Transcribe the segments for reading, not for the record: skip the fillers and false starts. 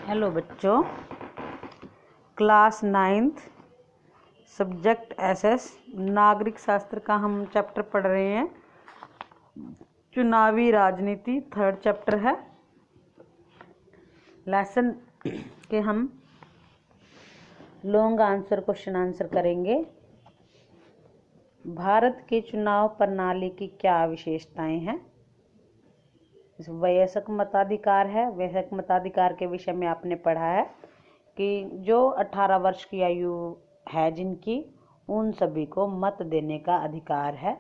Hello बच्चों, class 9th subject SS नागरिक शास्त्र का हम चैप्टर पढ़ रहे हैं। चुनावी राजनीति 3rd चैप्टर है। लेसन के हम लॉन्ग आंसर क्वेश्चन आंसर करेंगे। भारत के चुनाव प्रणाली की क्या विशेषताएं हैं? वयस्क मताधिकार है। वयस्क मताधिकार के विषय में आपने पढ़ा है कि जो 18 वर्ष की आयु है जिनकी, उन सभी को मत देने का अधिकार है,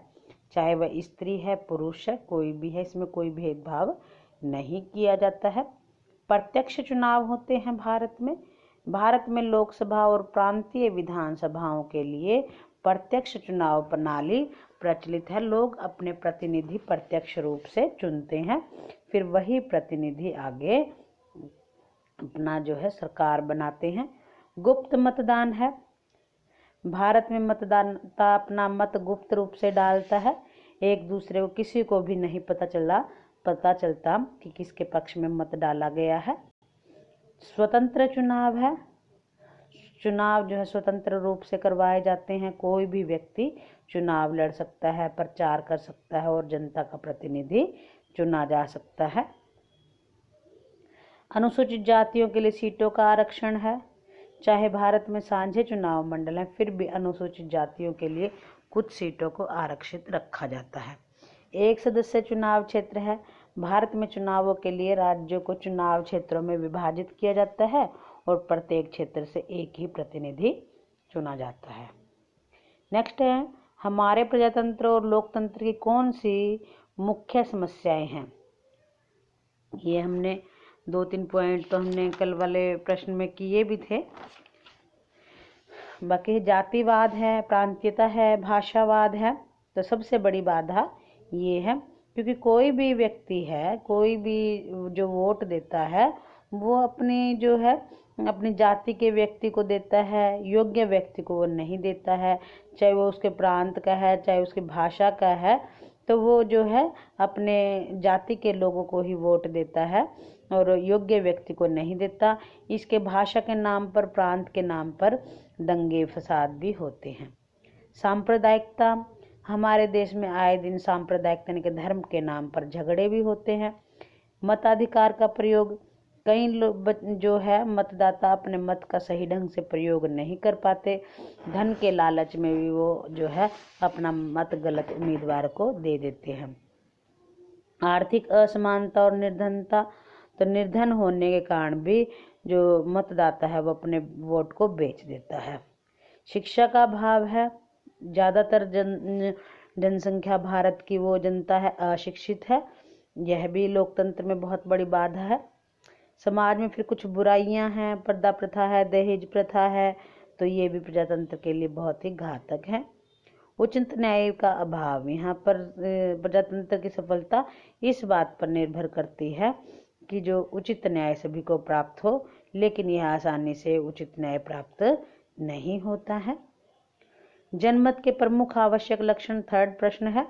चाहे वह स्त्री है पुरुष है, कोई भी है, इसमें कोई भेदभाव नहीं किया जाता है। प्रत्यक्ष चुनाव होते हैं भारत में लोकसभा और प्रांतीय विधानसभाओं के लिए प्रत्यक्ष चुनाव प्रणाली प्रचलित है। लोग अपने प्रतिनिधि प्रत्यक्ष रूप से चुनते हैं, फिर वही प्रतिनिधि आगे अपना सरकार बनाते हैं। गुप्त मतदान है। भारत में मतदाता अपना मत गुप्त रूप से डालता है। एक दूसरे को, किसी को भी नहीं पता चलता कि किसके पक्ष में मत डाला गया है। स्वतंत्र चुनाव है। चुनाव स्वतंत्र रूप से करवाए जाते हैं। कोई भी व्यक्ति चुनाव लड़ सकता है, प्रचार कर सकता है और जनता का प्रतिनिधि चुना जा सकता है। अनुसूचित जातियों के लिए सीटों का आरक्षण है। चाहे भारत में साझे चुनाव मंडल है, फिर भी अनुसूचित जातियों के लिए कुछ सीटों को आरक्षित रखा जाता है। एक सदस्य चुनाव क्षेत्र है। भारत में चुनावों के लिए राज्यों को चुनाव क्षेत्रों में विभाजित किया जाता है और प्रत्येक क्षेत्र से एक ही प्रतिनिधि चुना जाता है। नेक्स्ट है, हमारे प्रजातंत्र और लोकतंत्र की कौन सी मुख्य समस्याएं हैं? ये हमने 2-3 पॉइंट तो हमने कल वाले प्रश्न में किए भी थे। बाकी जातिवाद है, प्रांतीयता है, भाषावाद है। तो सबसे बड़ी बाधा ये है, क्योंकि कोई भी व्यक्ति है, कोई भी जो वोट देता है वो अपनी जाति के व्यक्ति को देता है, योग्य व्यक्ति को वो नहीं देता है। चाहे वो उसके प्रांत का है, चाहे उसकी भाषा का है, तो वो अपने जाति के लोगों को ही वोट देता है और योग्य व्यक्ति को नहीं देता। इसके भाषा के नाम पर, प्रांत के नाम पर दंगे फसाद भी होते हैं। सांप्रदायिकता। हमारे देश में आए दिन सांप्रदायिकता यानी कि धर्म के नाम पर झगड़े भी होते हैं। मताधिकार का प्रयोग। कई लोग मतदाता अपने मत का सही ढंग से प्रयोग नहीं कर पाते। धन के लालच में भी वो अपना मत गलत उम्मीदवार को दे देते हैं। आर्थिक असमानता और निर्धनता। तो निर्धन होने के कारण भी जो मतदाता है वो अपने वोट को बेच देता है। शिक्षा का अभाव है। ज़्यादातर जनसंख्या भारत की वो जनता है अशिक्षित है। यह भी लोकतंत्र में बहुत बड़ी बाधा है। समाज में फिर कुछ बुराइयां हैं, पर्दा प्रथा है, दहेज प्रथा है, तो ये भी प्रजातंत्र के लिए बहुत ही घातक है। उचित न्याय का अभाव। यहाँ पर प्रजातंत्र की सफलता इस बात पर निर्भर करती है कि जो उचित न्याय सभी को प्राप्त हो, लेकिन यह आसानी से उचित न्याय प्राप्त नहीं होता है। जनमत के प्रमुख आवश्यक लक्षण 3rd प्रश्न है।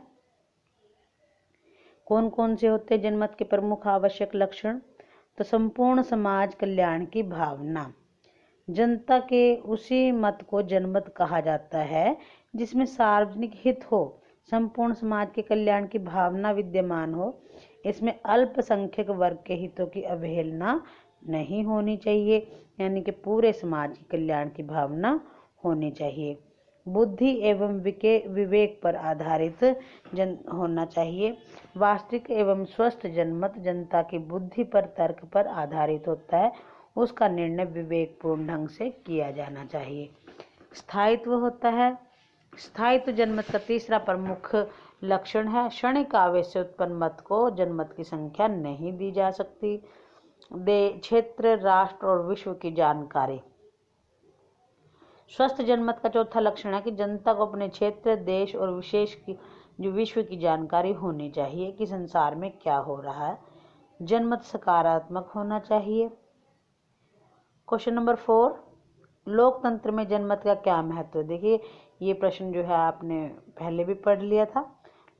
कौन कौन से होते हैं जनमत के प्रमुख आवश्यक लक्षण? तो संपूर्ण समाज कल्याण की भावना। जनता के उसी मत को जनमत कहा जाता है जिसमें सार्वजनिक हित हो, संपूर्ण समाज के कल्याण की भावना विद्यमान हो। इसमें अल्पसंख्यक वर्ग के हितों की अवहेलना नहीं होनी चाहिए, यानी कि पूरे समाज के कल्याण की भावना होनी चाहिए। बुद्धि एवं विवेक पर आधारित होना चाहिए। वास्तविक एवं स्वस्थ जनमत जनता की बुद्धि पर, तर्क पर आधारित होता है। उसका निर्णय विवेकपूर्ण ढंग से किया जाना चाहिए। स्थायित्व होता है। स्थायित्व जनमत का तीसरा प्रमुख लक्षण है। क्षणिक आवेश से उत्पन्न मत को जनमत की संख्या नहीं दी जा सकती। क्षेत्र, राष्ट्र और विश्व की जानकारी। स्वस्थ जनमत का चौथा लक्षण है कि जनता को अपने क्षेत्र, देश और विश्व की जानकारी होनी चाहिए कि संसार में क्या हो रहा है। जनमत सकारात्मक होना चाहिए। क्वेश्चन नंबर 4, लोकतंत्र में जनमत का क्या महत्व है? देखिए, ये प्रश्न आपने पहले भी पढ़ लिया था।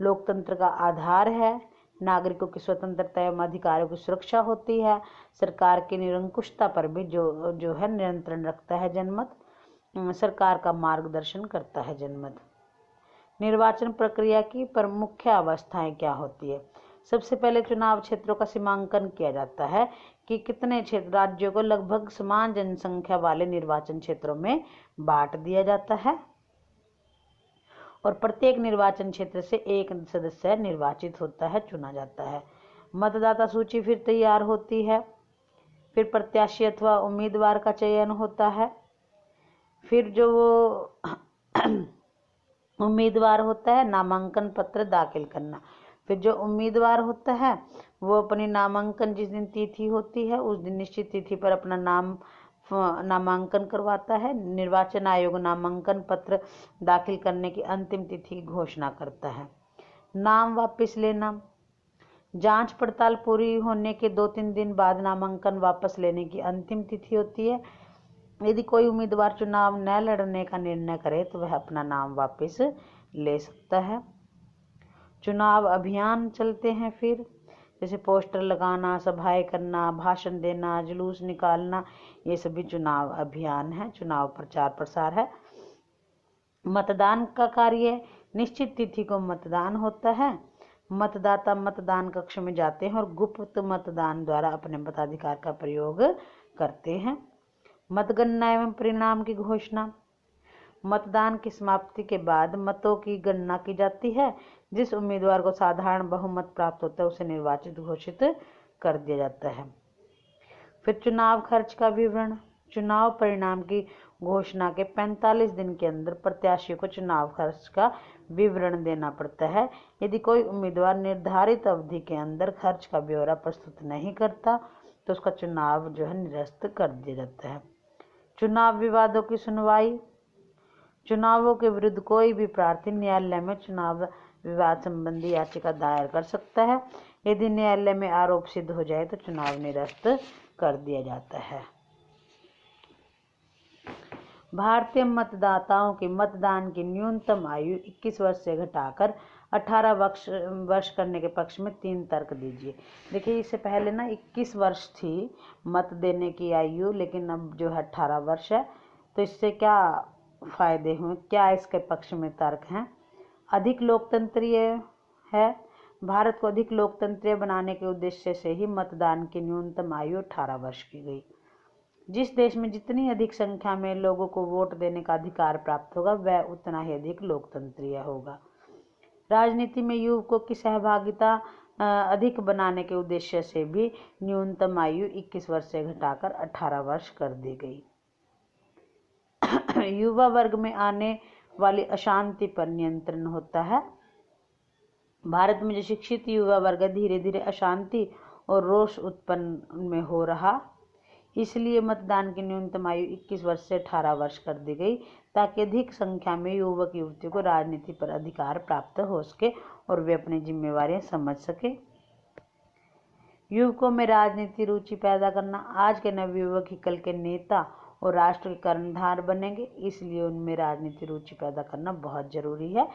लोकतंत्र का आधार है नागरिकों की स्वतंत्रता एवं अधिकारों की सुरक्षा होती है। सरकार की निरंकुशता पर भी जो है नियंत्रण रखता है जनमत। सरकार का मार्गदर्शन करता है जनमत। निर्वाचन प्रक्रिया की प्रमुख अवस्थाएं क्या होती है? सबसे पहले चुनाव क्षेत्रों का सीमांकन किया जाता है कि कितने क्षेत्र राज्यों को लगभग समान जनसंख्या वाले निर्वाचन क्षेत्रों में बांट दिया जाता है और प्रत्येक निर्वाचन क्षेत्र से एक सदस्य निर्वाचित होता है, चुना जाता है। मतदाता सूची फिर तैयार होती है, फिर प्रत्याशी अथवा उम्मीदवार का चयन होता है, फिर जो वो उम्मीदवार होता है नामांकन पत्र दाखिल करना। फिर जो उम्मीदवार होता है वो अपनी नामांकन जिस दिन तिथि होती है उस दिन निश्चित तिथि पर अपना नामांकन करवाता है। निर्वाचन आयोग नामांकन पत्र दाखिल करने की अंतिम तिथि की घोषणा करता है। नाम वापस लेना, जांच पड़ताल पूरी होने के 2-3 दिन बाद नामांकन वापस लेने की अंतिम तिथि होती है। यदि कोई उम्मीदवार चुनाव न लड़ने का निर्णय करे तो वह अपना नाम वापस ले सकता है। चुनाव अभियान चलते हैं, फिर जैसे पोस्टर लगाना, सभाएं करना, भाषण देना, जुलूस निकालना, ये सभी चुनाव अभियान है, चुनाव प्रचार प्रसार है। मतदान का कार्य, निश्चित तिथि को मतदान होता है। मतदाता मतदान कक्ष में जाते हैं और गुप्त मतदान द्वारा अपने मताधिकार का प्रयोग करते हैं। मतगणना एवं परिणाम की घोषणा, मतदान की समाप्ति के बाद मतों की गणना की जाती है। जिस उम्मीदवार को साधारण बहुमत प्राप्त होता है उसे निर्वाचित घोषित कर दिया जाता है। फिर चुनाव खर्च का विवरण, चुनाव परिणाम की घोषणा के 45 दिन के अंदर प्रत्याशी को चुनाव खर्च का विवरण देना पड़ता है। यदि कोई उम्मीदवार निर्धारित अवधि के अंदर खर्च का ब्यौरा प्रस्तुत नहीं करता तो उसका चुनाव जो है निरस्त कर दिया जाता है। चुनाव विवादों की सुनवाई, चुनावों के विरुद्ध कोई भी प्रार्थी न्यायालय में चुनाव विवाद संबंधी याचिका दायर कर सकता है। यदि न्यायालय में आरोप सिद्ध हो जाए तो चुनाव निरस्त कर दिया जाता है। भारतीय मतदाताओं की मतदान की न्यूनतम आयु 21 वर्ष से घटाकर 18 वर्ष करने के पक्ष में 3 तर्क दीजिए। देखिए, इससे पहले ना 21 वर्ष थी मत देने की आयु, लेकिन अब जो है 18 वर्ष है। तो इससे क्या फायदे हुए, क्या इसके पक्ष में तर्क हैं? अधिक लोकतंत्रीय है। भारत को अधिक लोकतंत्रीय बनाने के उद्देश्य से ही मतदान की न्यूनतम आयु 18 वर्ष की गई। जिस देश में जितनी अधिक संख्या में लोगों को वोट देने का अधिकार प्राप्त होगा वह उतना ही अधिक लोकतंत्रीय होगा। राजनीति में युवकों की सहभागिता अधिक बनाने के उद्देश्य से भी न्यूनतम आयु 21 वर्ष से घटाकर 18 वर्ष कर दी गई। युवा वर्ग में आने वाली अशांति पर नियंत्रण होता है। भारत में जो शिक्षित युवा वर्ग धीरे धीरे अशांति और रोष उत्पन्न में हो रहा, इसलिए मतदान की न्यूनतम आयु 21 वर्ष से 18 वर्ष कर दी गई ताकि अधिक संख्या में युवक युवतियों को राजनीति पर अधिकार प्राप्त हो सके और वे अपनी जिम्मेवारियां समझ सके। युवकों में राजनीति रुचि पैदा करना, आज के नवयुवक ही कल के नेता और राष्ट्र के कर्णधार बनेंगे, इसलिए उनमें राजनीति रुचि पैदा करना बहुत जरूरी है।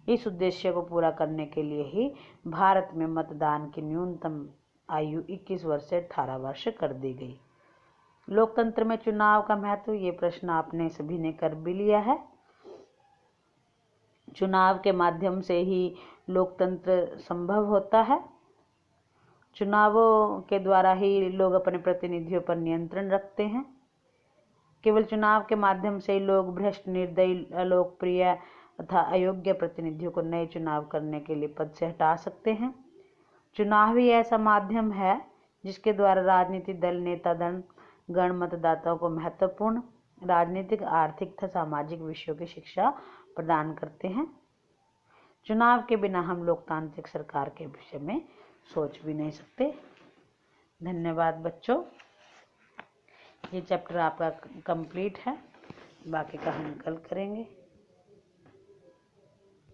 इस उद्देश्य को पूरा करने के लिए ही भारत में मतदान की न्यूनतम आयु 21 वर्ष से 18 वर्ष कर दी गई। लोकतंत्र में चुनाव का महत्व, ये प्रश्न आपने सभी ने कर भी लिया है। चुनाव के माध्यम से ही लोकतंत्र संभव होता है। चुनावों के द्वारा ही लोग अपने प्रतिनिधियों पर नियंत्रण रखते हैं। केवल चुनाव के माध्यम से ही लोग भ्रष्ट, निर्दयी, अलोकप्रिय तथा अयोग्य प्रतिनिधियों को नए चुनाव करने के लिए पद से हटा सकते हैं। चुनाव ही ऐसा माध्यम है जिसके द्वारा राजनीतिक दल, नेता गण मतदाताओं को महत्वपूर्ण राजनीतिक, आर्थिक तथा सामाजिक विषयों की शिक्षा प्रदान करते हैं। चुनाव के बिना हम लोकतांत्रिक सरकार के विषय में सोच भी नहीं सकते। धन्यवाद बच्चों। ये चैप्टर आपका कंप्लीट है, बाकी का हम कल करेंगे।